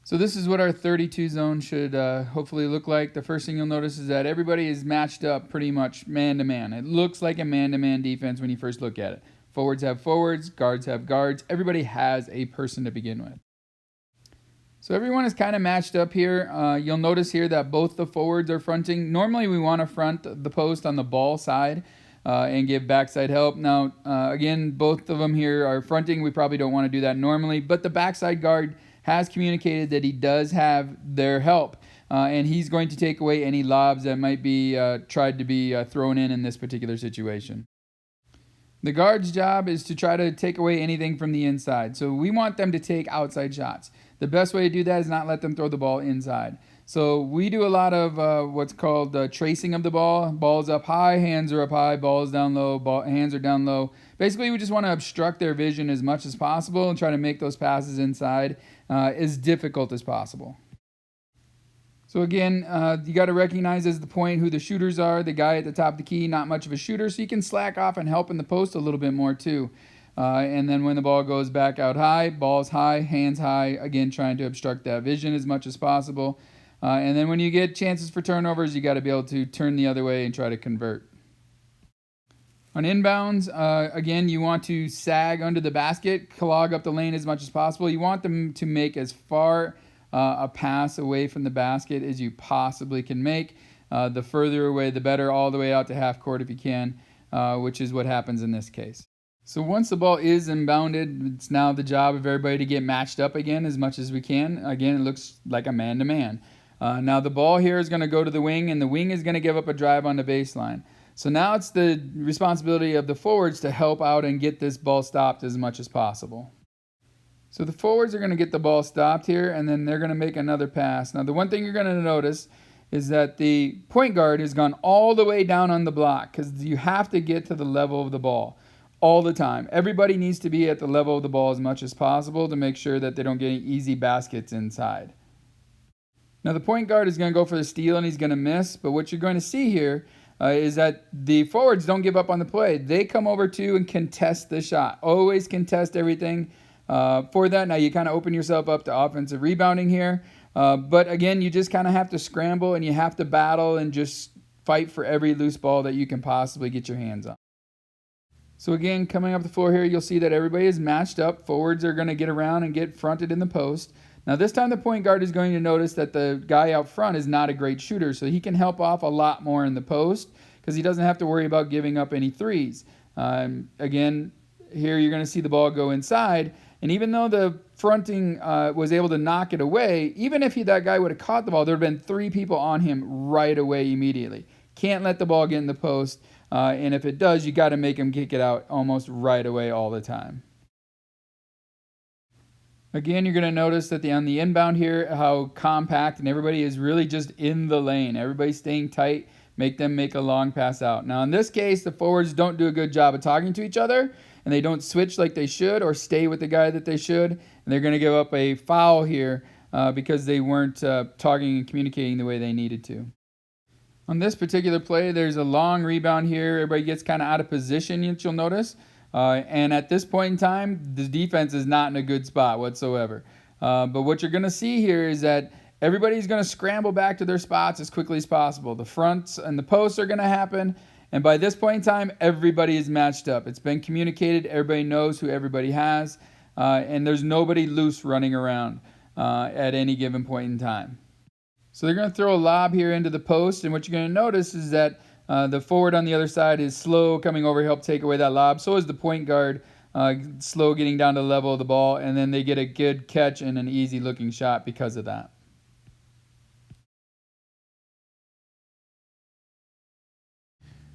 So this is what our 32 zone should hopefully look like. The first thing you'll notice is that everybody is matched up pretty much man-to-man. It looks like a man-to-man defense when you first look at it. Forwards have forwards, guards have guards. Everybody has a person to begin with. So everyone is kind of matched up here. You'll notice here that both the forwards are fronting. Normally we want to front the post on the ball side and give backside help. Now, again, both of them here are fronting. We probably don't want to do that normally, but the backside guard has communicated that he does have their help, and he's going to take away any lobs that might be tried to be thrown in this particular situation. The guard's job is to try to take away anything from the inside, so we want them to take outside shots. The best way to do that is not let them throw the ball inside. So we do a lot of what's called tracing of the ball. Ball's up high, hands are up high, ball's down low, hands are down low. Basically, we just want to obstruct their vision as much as possible and try to make those passes inside as difficult as possible. So again, you got to recognize as the point who the shooters are. The guy at the top of the key, not much of a shooter, so you can slack off and help in the post a little bit more too. And then when the ball goes back out high, ball's high, hands high, again trying to obstruct that vision as much as possible. And then when you get chances for turnovers, you got to be able to turn the other way and try to convert. On inbounds, again, you want to sag under the basket, clog up the lane as much as possible. You want them to make as far a pass away from the basket as you possibly can make. The further away, the better, all the way out to half court if you can, which is what happens in this case. So once the ball is inbounded, it's now the job of everybody to get matched up again as much as we can. Again, it looks like a man-to-man. Now the ball here is going to go to the wing, and the wing is going to give up a drive on the baseline. So now it's the responsibility of the forwards to help out and get this ball stopped as much as possible. So the forwards are going to get the ball stopped here, and then they're going to make another pass. Now the one thing you're going to notice is that the point guard has gone all the way down on the block because you have to get to the level of the ball all the time. Everybody needs to be at the level of the ball as much as possible to make sure that they don't get any easy baskets inside. Now the point guard is going to go for the steal and he's going to miss, but what you're going to see here is that the forwards don't give up on the play. They come over to and contest the shot. Always contest everything for that. Now you kind of open yourself up to offensive rebounding here, but again, you just kind of have to scramble and you have to battle and just fight for every loose ball that you can possibly get your hands on. So again, coming up the floor here, you'll see that everybody is matched up. Forwards are going to get around and get fronted in the post. Now this time the point guard is going to notice that the guy out front is not a great shooter, so he can help off a lot more in the post because he doesn't have to worry about giving up any threes. Again, here you're going to see the ball go inside, and even though the fronting was able to knock it away, even if that guy would have caught the ball, there would have been 3 people on him right away immediately. Can't let the ball get in the post, and if it does, you got to make him kick it out almost right away all the time. Again, you're going to notice that on the inbound here, how compact and everybody is really just in the lane. Everybody's staying tight, make them make a long pass out. Now in this case, the forwards don't do a good job of talking to each other, and they don't switch like they should or stay with the guy that they should, and they're going to give up a foul here because they weren't talking and communicating the way they needed to. On this particular play, there's a long rebound here. Everybody gets kind of out of position, you'll notice. And at this point in time, the defense is not in a good spot whatsoever. But what you're going to see here is that everybody's going to scramble back to their spots as quickly as possible. The fronts and the posts are going to happen. And by this point in time, everybody is matched up. It's been communicated. Everybody knows who everybody has. And there's nobody loose running around at any given point in time. So they're going to throw a lob here into the post. And what you're going to notice is that the forward on the other side is slow coming over to help take away that lob. So is the point guard slow getting down to the level of the ball. And then they get a good catch and an easy looking shot because of that.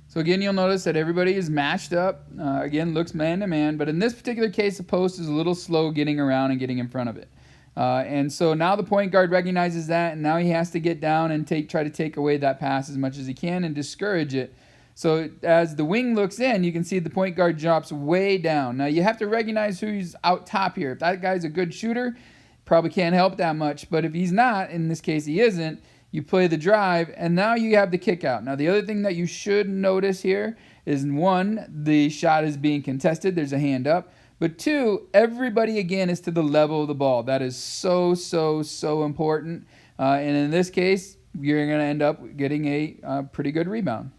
So again, you'll notice that everybody is matched up. Again, looks man to man. But in this particular case, the post is a little slow getting around and getting in front of it. And so now the point guard recognizes that, and now he has to get down and try to take away that pass as much as he can and discourage it. So as the wing looks in, you can see the point guard drops way down. Now you have to recognize who's out top here. If that guy's a good shooter, probably can't help that much. But if he's not, in this case he isn't, you play the drive, and now you have the kick out. Now the other thing that you should notice here is, one, the shot is being contested. There's a hand up. But 2, everybody again is to the level of the ball. That is so, so, so important. And in this case, you're going to end up getting a pretty good rebound.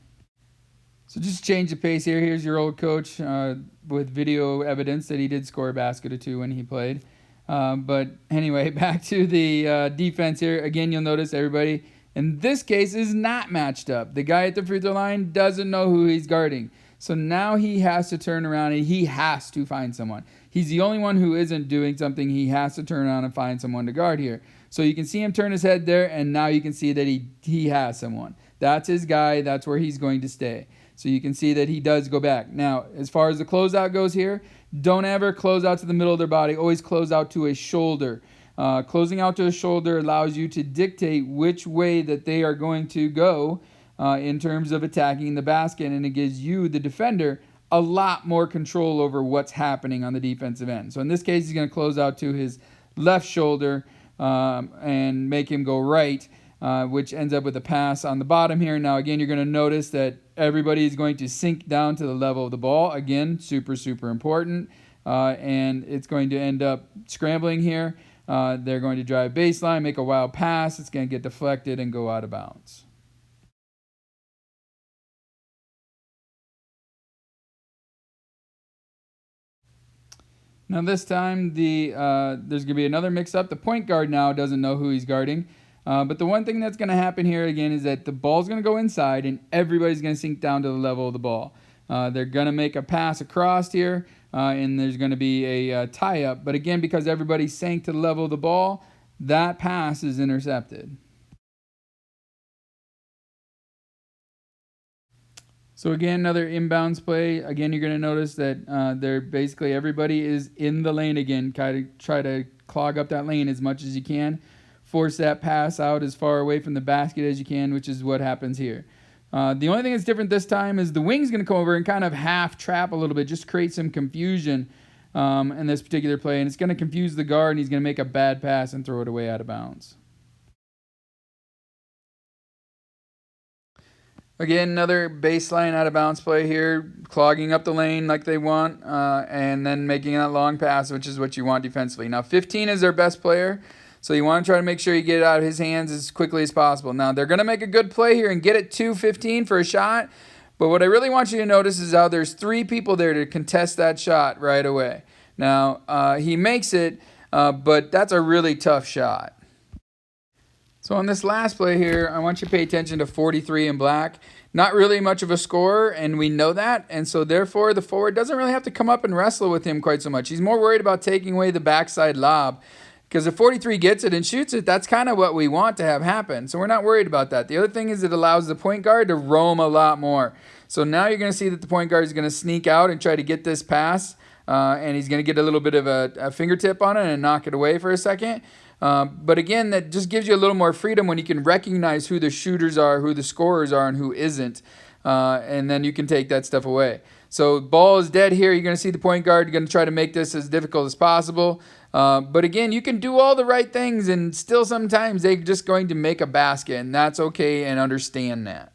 So just change the pace here. Here's your old coach with video evidence that he did score a basket or 2 when he played. But anyway, back to the defense here. Again, you'll notice everybody in this case is not matched up. The guy at the free throw line doesn't know who he's guarding. So now he has to turn around and he has to find someone. He's the only one who isn't doing something. He has to turn around and find someone to guard here. So you can see him turn his head there, and now you can see that he has someone. That's his guy. That's where he's going to stay. So you can see that he does go back. Now, as far as the closeout goes here, don't ever close out to the middle of their body. Always close out to a shoulder. Closing out to a shoulder allows you to dictate which way that they are going to go in terms of attacking the basket, and it gives you, the defender, a lot more control over what's happening on the defensive end. So in this case, he's going to close out to his left shoulder and make him go right, which ends up with a pass on the bottom here. Now, again, you're going to notice that everybody is going to sink down to the level of the ball. Again, super, super important. And it's going to end up scrambling here. They're going to drive baseline, make a wild pass. It's going to get deflected and go out of bounds. Now this time there's going to be another mix-up. The point guard now doesn't know who he's guarding. But the one thing that's going to happen here again is that the ball's going to go inside and everybody's going to sink down to the level of the ball. They're going to make a pass across here and there's going to be a tie-up. But again, because everybody sank to the level of the ball, that pass is intercepted. So again, another inbounds play. Again, you're going to notice that they're basically everybody is in the lane again. Try to clog up that lane as much as you can. Force that pass out as far away from the basket as you can, which is what happens here. The only thing that's different this time is the wing's going to come over and kind of half trap a little bit, just create some confusion in this particular play. And it's going to confuse the guard, and he's going to make a bad pass and throw it away out of bounds. Again, another baseline out of bounds play here, clogging up the lane like they want, and then making that long pass, which is what you want defensively. Now, 15 is their best player, so you want to try to make sure you get it out of his hands as quickly as possible. Now, they're going to make a good play here and get it to 15 for a shot, but what I really want you to notice is how there's 3 people there to contest that shot right away. Now, he makes it, but that's a really tough shot. So on this last play here, I want you to pay attention to 43 in black. Not really much of a scorer, and we know that. And so therefore, the forward doesn't really have to come up and wrestle with him quite so much. He's more worried about taking away the backside lob. Because if 43 gets it and shoots it, that's kind of what we want to have happen. So we're not worried about that. The other thing is it allows the point guard to roam a lot more. So now you're going to see that the point guard is going to sneak out and try to get this pass. And he's going to get a little bit of a fingertip on it and knock it away for a second. But again, that just gives you a little more freedom when you can recognize who the shooters are, who the scorers are, and who isn't. And then you can take that stuff away. So ball is dead here. You're going to see the point guard. You're going to try to make this as difficult as possible. But again, you can do all the right things, and still sometimes they're just going to make a basket, and that's okay, and understand that.